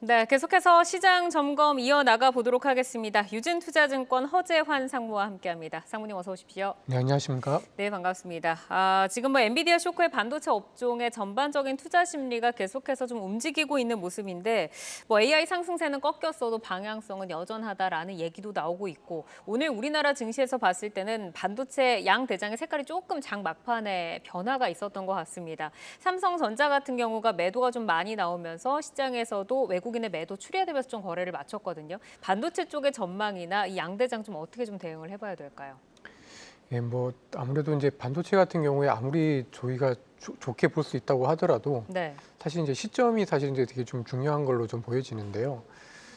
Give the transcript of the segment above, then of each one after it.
네, 계속해서 시장 점검 이어나가 보도록 하겠습니다. 유진투자증권 허재환 상무와 함께합니다. 상무님 어서 오십시오. 네, 안녕하십니까? 네, 반갑습니다. 지금 엔비디아 쇼크의 반도체 업종의 전반적인 투자 심리가 계속해서 좀 움직이고 있는 모습인데 AI 상승세는 꺾였어도 방향성은 여전하다라는 얘기도 나오고 있고 오늘 우리나라 증시에서 봤을 때는 반도체 양 대장의 색깔이 조금 장 막판에 변화가 있었던 것 같습니다. 삼성전자 같은 경우가 매도가 좀 많이 나오면서 시장에서도 외국인의 매도 출회되면서 좀 거래를 마쳤거든요. 반도체 쪽의 전망이나 이 양대장 좀 어떻게 좀 대응을 해봐야 될까요? 예, 아무래도 이제 반도체 같은 경우에 아무리 저희가 좋게 볼 수 있다고 하더라도 네. 사실 이제 시점이 사실 이제 되게 좀 중요한 걸로 좀 보여지는데요.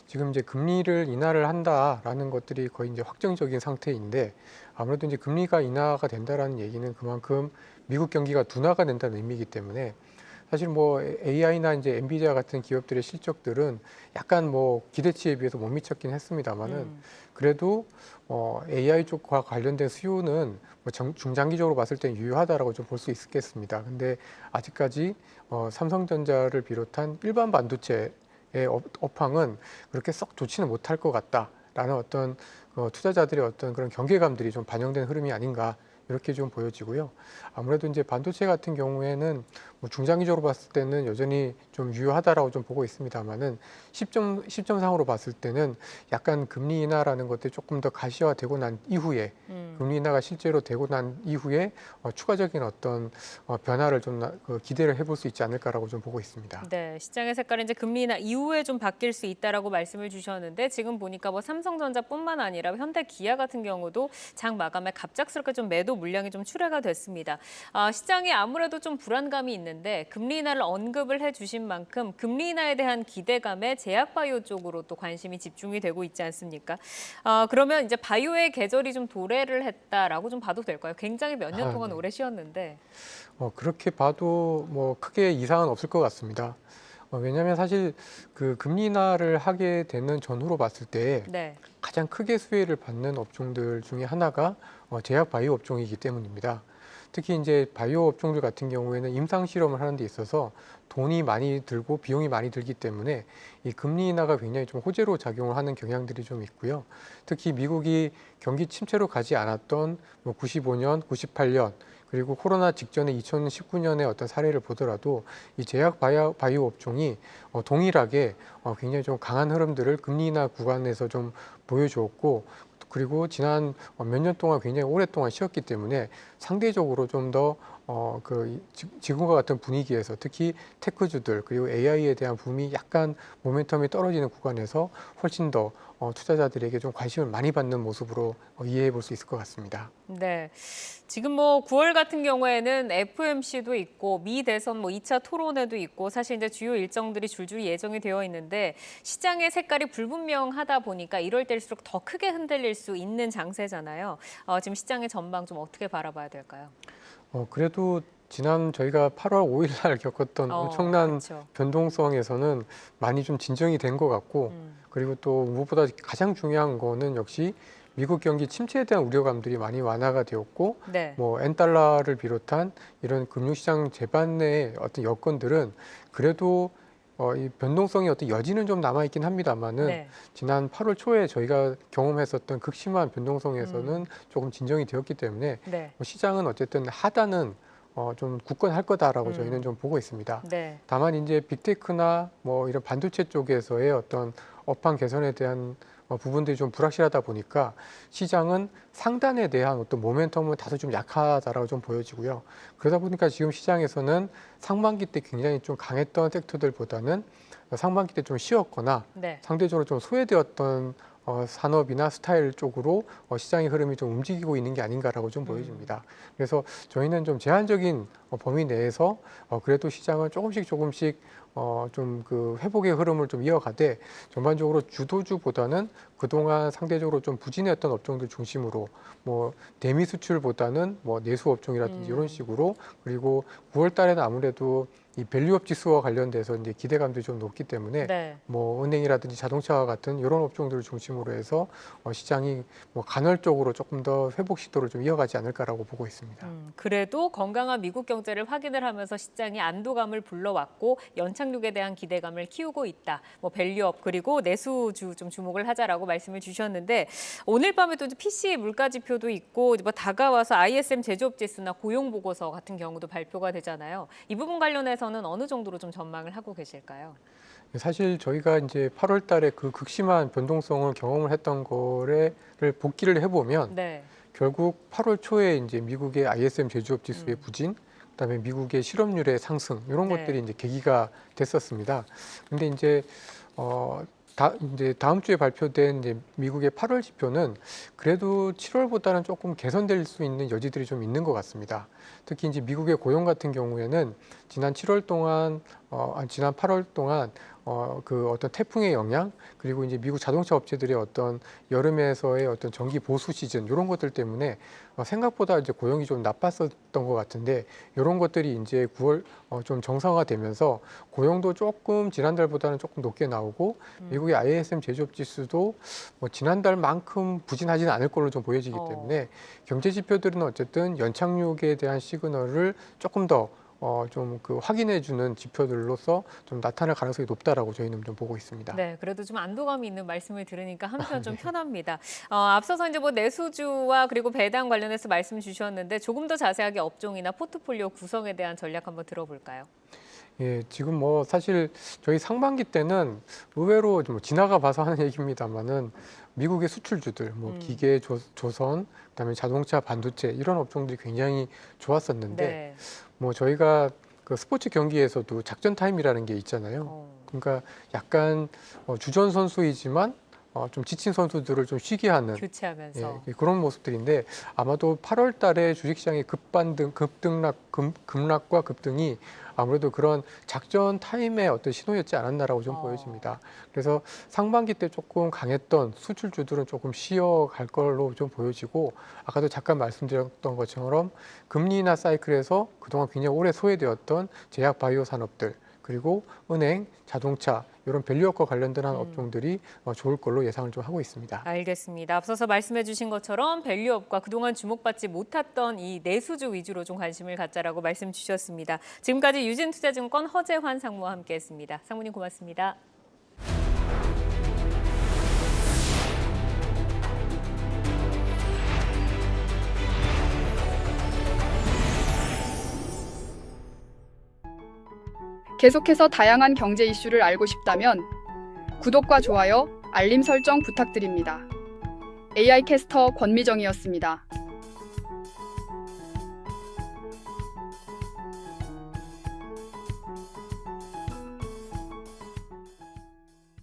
지금 이제 금리를 인하를 한다라는 것들이 거의 이제 확정적인 상태인데 아무래도 이제 금리가 인하가 된다라는 얘기는 그만큼 미국 경기가 둔화가 된다는 의미이기 때문에 사실 AI나 이제 엔비디아 같은 기업들의 실적들은 약간 기대치에 비해서 못 미쳤긴 했습니다만은 그래도 AI 쪽과 관련된 수요는 중장기적으로 봤을 때 유효하다라고 좀 볼 수 있겠습니다. 근데 아직까지 삼성전자를 비롯한 일반 반도체의 업황은 그렇게 썩 좋지는 못할 것 같다라는 어떤 투자자들의 어떤 그런 경계감들이 좀 반영된 흐름이 아닌가 이렇게 좀 보여지고요. 아무래도 이제 반도체 같은 경우에는 중장기적으로 봤을 때는 여전히 좀 유효하다라고 좀 보고 있습니다만은 시점상으로 봤을 때는 약간 금리 인하라는 것들이 조금 더 가시화되고 난 이후에 금리 인하가 실제로 되고 난 이후에 추가적인 어떤 변화를 좀 기대를 해볼 수 있지 않을까라고 좀 보고 있습니다. 네, 시장의 색깔은 이제 금리 인하 이후에 좀 바뀔 수 있다라고 말씀을 주셨는데 지금 보니까 삼성전자뿐만 아니라 현대 기아 같은 경우도 장 마감에 갑작스럽게 좀 매도 물량이 좀 출회가 됐습니다. 시장이 아무래도 좀 불안감이 있는데 금리 인하를 언급을 해주신 만큼 금리 인하에 대한 기대감에 제약바이오 쪽으로 또 관심이 집중이 되고 있지 않습니까? 그러면 이제 바이오의 계절이 좀 도래를 했다라고 좀 봐도 될까요? 굉장히 몇 년 동안 네. 오래 쉬었는데. 그렇게 봐도 크게 이상은 없을 것 같습니다. 왜냐하면 사실 그 금리 인하를 하게 되는 전후로 봤을 때 네. 가장 크게 수혜를 받는 업종들 중에 하나가 제약 바이오 업종이기 때문입니다. 특히 이제 바이오 업종들 같은 경우에는 임상 실험을 하는 데 있어서 돈이 많이 들고 비용이 많이 들기 때문에 이 금리 인하가 굉장히 좀 호재로 작용을 하는 경향들이 좀 있고요. 특히 미국이 경기 침체로 가지 않았던 95년, 98년 그리고 코로나 직전에 2019년의 어떤 사례를 보더라도 이 제약 바이오 업종이 동일하게 굉장히 좀 강한 흐름들을 금리 인하 구간에서 좀 보여주었고 그리고 지난 몇 년 동안 굉장히 오랫동안 쉬었기 때문에 상대적으로 좀 더 지금과 같은 분위기에서 특히 테크주들 그리고 AI에 대한 붐이 약간 모멘텀이 떨어지는 구간에서 훨씬 더 투자자들에게 좀 관심을 많이 받는 모습으로 이해해 볼 수 있을 것 같습니다. 네. 지금 9월 같은 경우에는 FOMC도 있고 미 대선 2차 토론회도 있고 사실 이제 주요 일정들이 줄줄이 예정이 되어 있는데 시장의 색깔이 불분명하다 보니까 이럴 때일수록 더 크게 흔들릴 수 있는 장세잖아요. 지금 시장의 전망 좀 어떻게 바라봐야 될까요? 그래도 지난 저희가 8월 5일 날 겪었던 엄청난 그렇죠. 변동성에서는 많이 좀 진정이 된 것 같고 그리고 또 무엇보다 가장 중요한 거는 역시 미국 경기 침체에 대한 우려감들이 많이 완화가 되었고 네. 엔달러를 비롯한 이런 금융시장 제반의 어떤 여건들은 그래도 이 변동성이 어떤 여지는 좀 남아있긴 합니다만은 네. 지난 8월 초에 저희가 경험했었던 극심한 변동성에서는 조금 진정이 되었기 때문에 네. 시장은 어쨌든 하단은 좀 굳건할 거다라고 저희는 좀 음. 보고 있습니다. 네. 다만 이제 빅테크나 이런 반도체 쪽에서의 어떤 업황 개선에 대한 부분들이 좀 불확실하다 보니까 시장은 상단에 대한 어떤 모멘텀은 다소 좀 약하다라고 좀 보여지고요. 그러다 보니까 지금 시장에서는 상반기 때 굉장히 좀 강했던 섹터들보다는 상반기 때 좀 쉬었거나 네. 상대적으로 좀 소외되었던 산업이나 스타일 쪽으로 시장의 흐름이 좀 움직이고 있는 게 아닌가라고 좀 보여집니다. 그래서 저희는 좀 제한적인 범위 내에서 그래도 시장은 조금씩 좀 그 회복의 흐름을 좀 이어가되 전반적으로 주도주보다는 그동안 상대적으로 좀 부진했던 업종들 중심으로 대미 수출보다는 내수 업종이라든지 이런 식으로 그리고 9월 달에는 아무래도 이 밸류업 지수와 관련돼서 이제 기대감도 좀 높기 때문에 네. 뭐 은행이라든지 자동차와 같은 이런 업종들을 중심으로 해서 시장이 뭐 간헐적으로 조금 더 회복 시도를 좀 이어가지 않을까라고 보고 있습니다. 그래도 건강한 미국 경제를 확인을 하면서 시장이 안도감을 불러왔고 연착륙에 대한 기대감을 키우고 있다. 뭐 밸류업 그리고 내수주 좀 주목을 하자라고 말씀을 주셨는데 오늘 밤에도 PC 물가 지표도 있고 뭐 다가와서 ISM 제조업 지수나 고용 보고서 같은 경우도 발표가 되잖아요. 이 부분 관련해서는 어느 정도로 좀 전망을 하고 계실까요? 사실 저희가 이제 8월 달에 그 극심한 변동성을 경험을 했던 거를 복기를 해보면 네. 결국 8월 초에 이제 미국의 ISM 제조업 지수의 부진, 그다음에 미국의 실업률의 상승 이런 네. 것들이 이제 계기가 됐었습니다. 근데 이제 이제 다음 주에 발표된 이제 미국의 8월 지표는 그래도 7월보다는 조금 개선될 수 있는 여지들이 좀 있는 것 같습니다. 특히 이제 미국의 고용 같은 경우에는 지난 7월 동안, 지난 8월 동안 그 어떤 태풍의 영향 그리고 이제 미국 자동차 업체들의 어떤 여름에서의 어떤 정기 보수 시즌 이런 것들 때문에 생각보다 이제 고용이 좀 나빴었던 것 같은데 이런 것들이 이제 9월 좀 정상화되면서 고용도 조금 지난달보다는 조금 높게 나오고 미국의 ISM 제조업 지수도 뭐 지난달만큼 부진하지는 않을 걸로 좀 보여지기 때문에 경제 지표들은 어쨌든 연착륙에 대한 시그널을 조금 더 좀 그 확인해주는 지표들로서 좀 나타날 가능성이 높다라고 저희는 좀 보고 있습니다. 네, 그래도 좀 안도감이 있는 말씀을 들으니까 한편 좀 편합니다. 앞서서 이제 뭐 내수주와 그리고 배당 관련해서 말씀 주셨는데 조금 더 자세하게 업종이나 포트폴리오 구성에 대한 전략 한번 들어볼까요? 예, 지금 뭐 사실 저희 상반기 때는 의외로 좀 지나가 봐서 하는 얘기입니다만은 미국의 수출주들, 뭐 기계, 조선, 그다음에 자동차, 반도체 이런 업종들이 굉장히 좋았었는데 네. 뭐 저희가 그 스포츠 경기에서도 작전 타임이라는 게 있잖아요. 그러니까 약간 주전 선수이지만 좀 지친 선수들을 좀 쉬게 하는 교체하면서. 예, 그런 모습들인데 아마도 8월 달에 주식시장의 급락과 급등이 아무래도 그런 작전 타임의 어떤 신호였지 않았나라고 좀 보여집니다. 그래서 상반기 때 조금 강했던 수출주들은 조금 쉬어갈 걸로 좀 보여지고 아까도 잠깐 말씀드렸던 것처럼 금리 인하 사이클에서 그동안 굉장히 오래 소외되었던 제약 바이오 산업들 그리고 은행, 자동차 이런 밸류업과 관련된 업종들이 좋을 걸로 예상을 좀 하고 있습니다. 알겠습니다. 앞서서 말씀해 주신 것처럼 밸류업과 그동안 주목받지 못했던 이 내수주 위주로 좀 관심을 갖자라고 말씀 주셨습니다. 지금까지 유진투자증권 허재환 상무와 함께했습니다. 상무님 고맙습니다. 계속해서 다양한 경제 이슈를 알고 싶다면 구독과 좋아요, 알림 설정 부탁드립니다. AI 캐스터 권미정이었습니다.